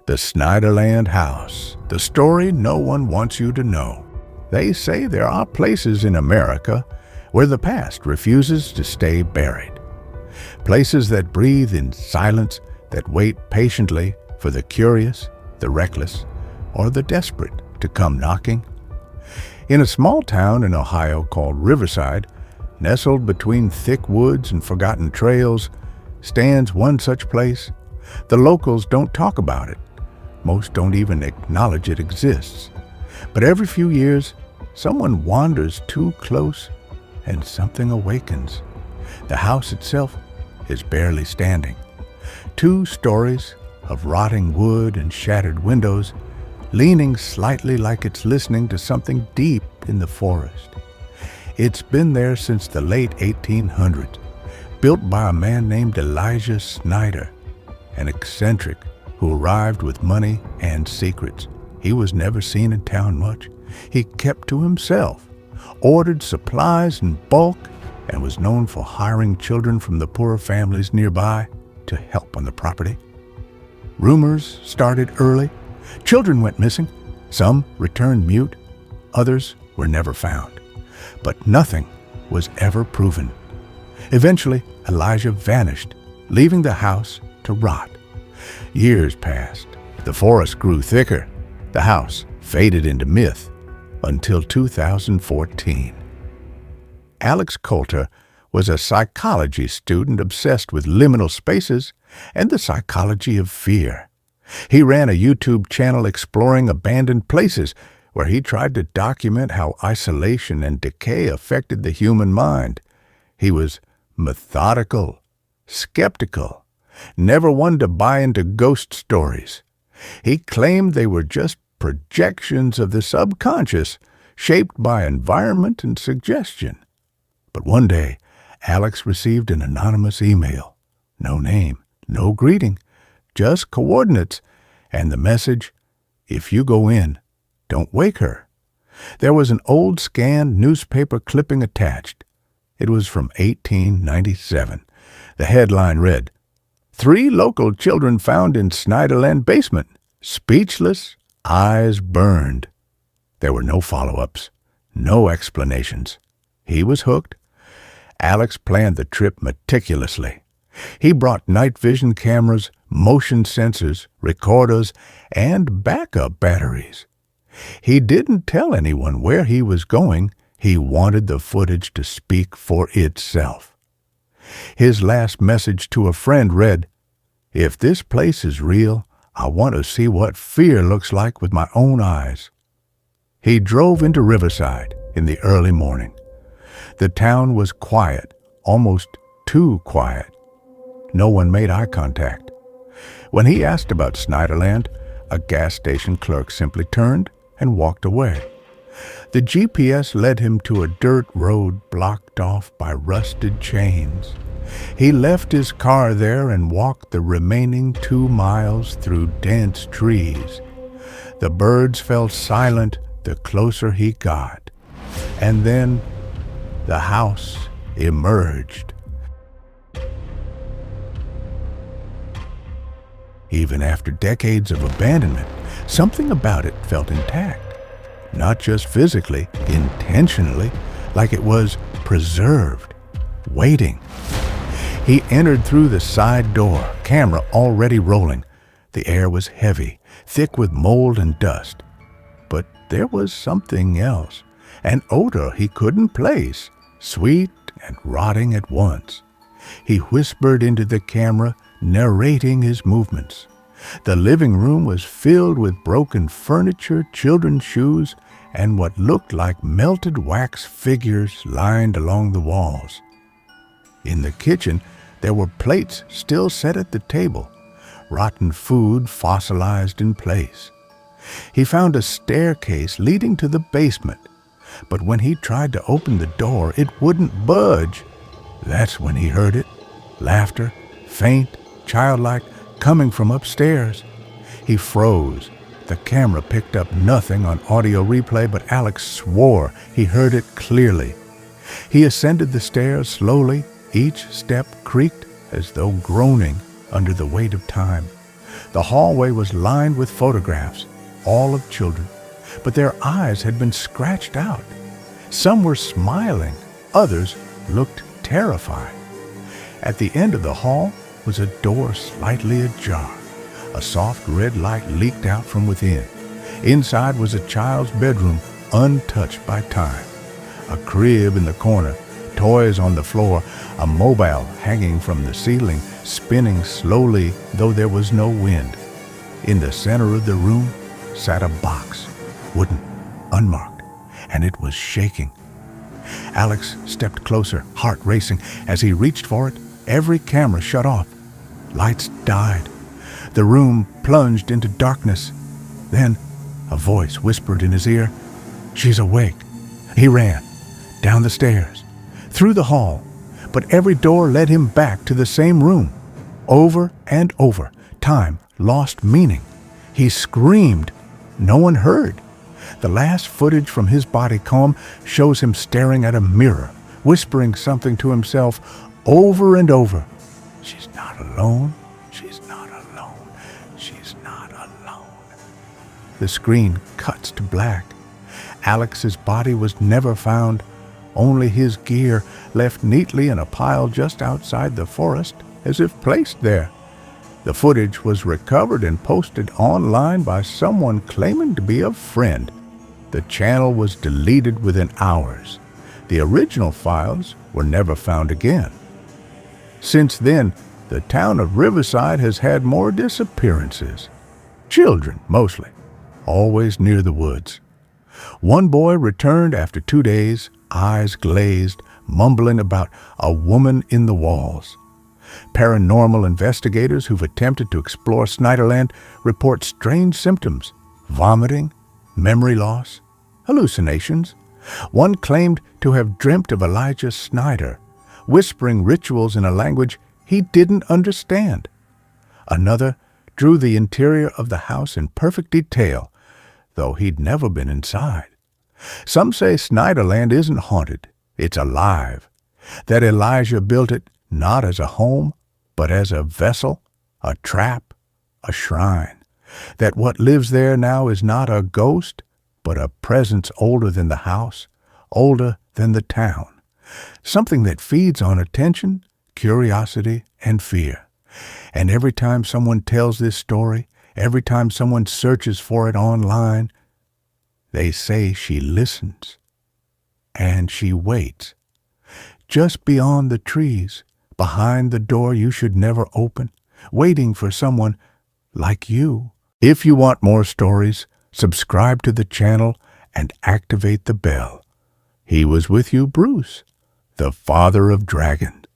The Snyderland House, the story no one wants you to know. They say there are places in America where the past refuses to stay buried. Places that breathe in silence, that wait patiently for the curious, the reckless, or the desperate to come knocking. In a small town in Ohio called Riverside, nestled between thick woods and forgotten trails, stands one such place. The locals don't talk about it. Most don't even acknowledge it exists. But every few years, someone wanders too close and something awakens. The house itself is barely standing. 2 stories of rotting wood and shattered windows, leaning slightly like it's listening to something deep in the forest. It's been there since the late 1800s, built by a man named Elijah Snyder, an eccentric who arrived with money and secrets. He was never seen in town much. He kept to himself, ordered supplies in bulk, and was known for hiring children from the poorer families nearby to help on the property. Rumors started early. Children went missing. Some returned mute. Others were never found. But nothing was ever proven. Eventually, Elijah vanished, leaving the house to rot. Years passed. The forest grew thicker. The house faded into myth until 2014. Alex Coulter was a psychology student obsessed with liminal spaces and the psychology of fear. He ran a YouTube channel exploring abandoned places where he tried to document how isolation and decay affected the human mind. He was methodical, skeptical, never one to buy into ghost stories. He claimed they were just projections of the subconscious, shaped by environment and suggestion. But one day, Alex received an anonymous email. No name, no greeting, just coordinates, and the message, "If you go in, don't wake her." There was an old scanned newspaper clipping attached. It was from 1897. The headline read, "3 local children found in Snyderland basement, speechless, eyes burned." There were no follow-ups, no explanations. He was hooked. Alex planned the trip meticulously. He brought night vision cameras, motion sensors, recorders, and backup batteries. He didn't tell anyone where he was going. He wanted the footage to speak for itself. His last message to a friend read, "If this place is real, I want to see what fear looks like with my own eyes." He drove into Riverside in the early morning. The town was quiet, almost too quiet. No one made eye contact. When he asked about Snyderland, a gas station clerk simply turned and walked away. The GPS led him to a dirt road blocked off by rusted chains. He left his car there and walked the remaining 2 miles through dense trees. The birds fell silent the closer he got. And then the house emerged. Even after decades of abandonment, something about it felt intact. Not just physically, intentionally, like it was preserved, waiting. He entered through the side door, camera already rolling. The air was heavy, thick with mold and dust. But there was something else, an odor he couldn't place, sweet and rotting at once. He whispered into the camera, narrating his movements. The living room was filled with broken furniture, children's shoes, and what looked like melted wax figures lined along the walls. In the kitchen, there were plates still set at the table, rotten food fossilized in place. He found a staircase leading to the basement, but when he tried to open the door, it wouldn't budge. That's when he heard it, laughter, faint, childlike, coming from upstairs. He froze. The camera picked up nothing on audio replay, but Alex swore he heard it clearly. He ascended the stairs slowly. Each step creaked as though groaning under the weight of time. The hallway was lined with photographs, all of children, but their eyes had been scratched out. Some were smiling, others looked terrified. At the end of the hall was a door slightly ajar. A soft red light leaked out from within. Inside was a child's bedroom, untouched by time. A crib in the corner, toys on the floor, a mobile hanging from the ceiling, spinning slowly though there was no wind. In the center of the room sat a box, wooden, unmarked, and it was shaking. Alex stepped closer, heart racing. As he reached for it, every camera shut off. Lights died. The room plunged into darkness. Then a voice whispered in his ear, "She's awake." He ran, down the stairs, through the hall, but every door led him back to the same room. Over and over, time lost meaning. He screamed. No one heard. The last footage from his body comb shows him staring at a mirror, whispering something to himself over and over. "She's not alone. She's not alone. She's not alone." The screen cuts to black. Alex's body was never found, only his gear left neatly in a pile just outside the forest, as if placed there. The footage was recovered and posted online by someone claiming to be a friend. The channel was deleted within hours. The original files were never found again. Since then, the town of Riverside has had more disappearances. Children, mostly, always near the woods. One boy returned after 2 days, eyes glazed, mumbling about a woman in the walls. Paranormal investigators who've attempted to explore Snyderland report strange symptoms: vomiting, memory loss, hallucinations. One claimed to have dreamt of Elijah Snyder, whispering rituals in a language he didn't understand. Another drew the interior of the house in perfect detail, though he'd never been inside. Some say Snyderland isn't haunted, it's alive, that Elijah built it not as a home, but as a vessel, a trap, a shrine, that what lives there now is not a ghost, but a presence older than the house, older than the town, something that feeds on attention, curiosity, and fear. And every time someone tells this story, every time someone searches for it online, they say she listens and she waits. Just beyond the trees, behind the door you should never open, waiting for someone like you. If you want more stories, subscribe to the channel and activate the bell. He was with you, Bruce, the father of dragons.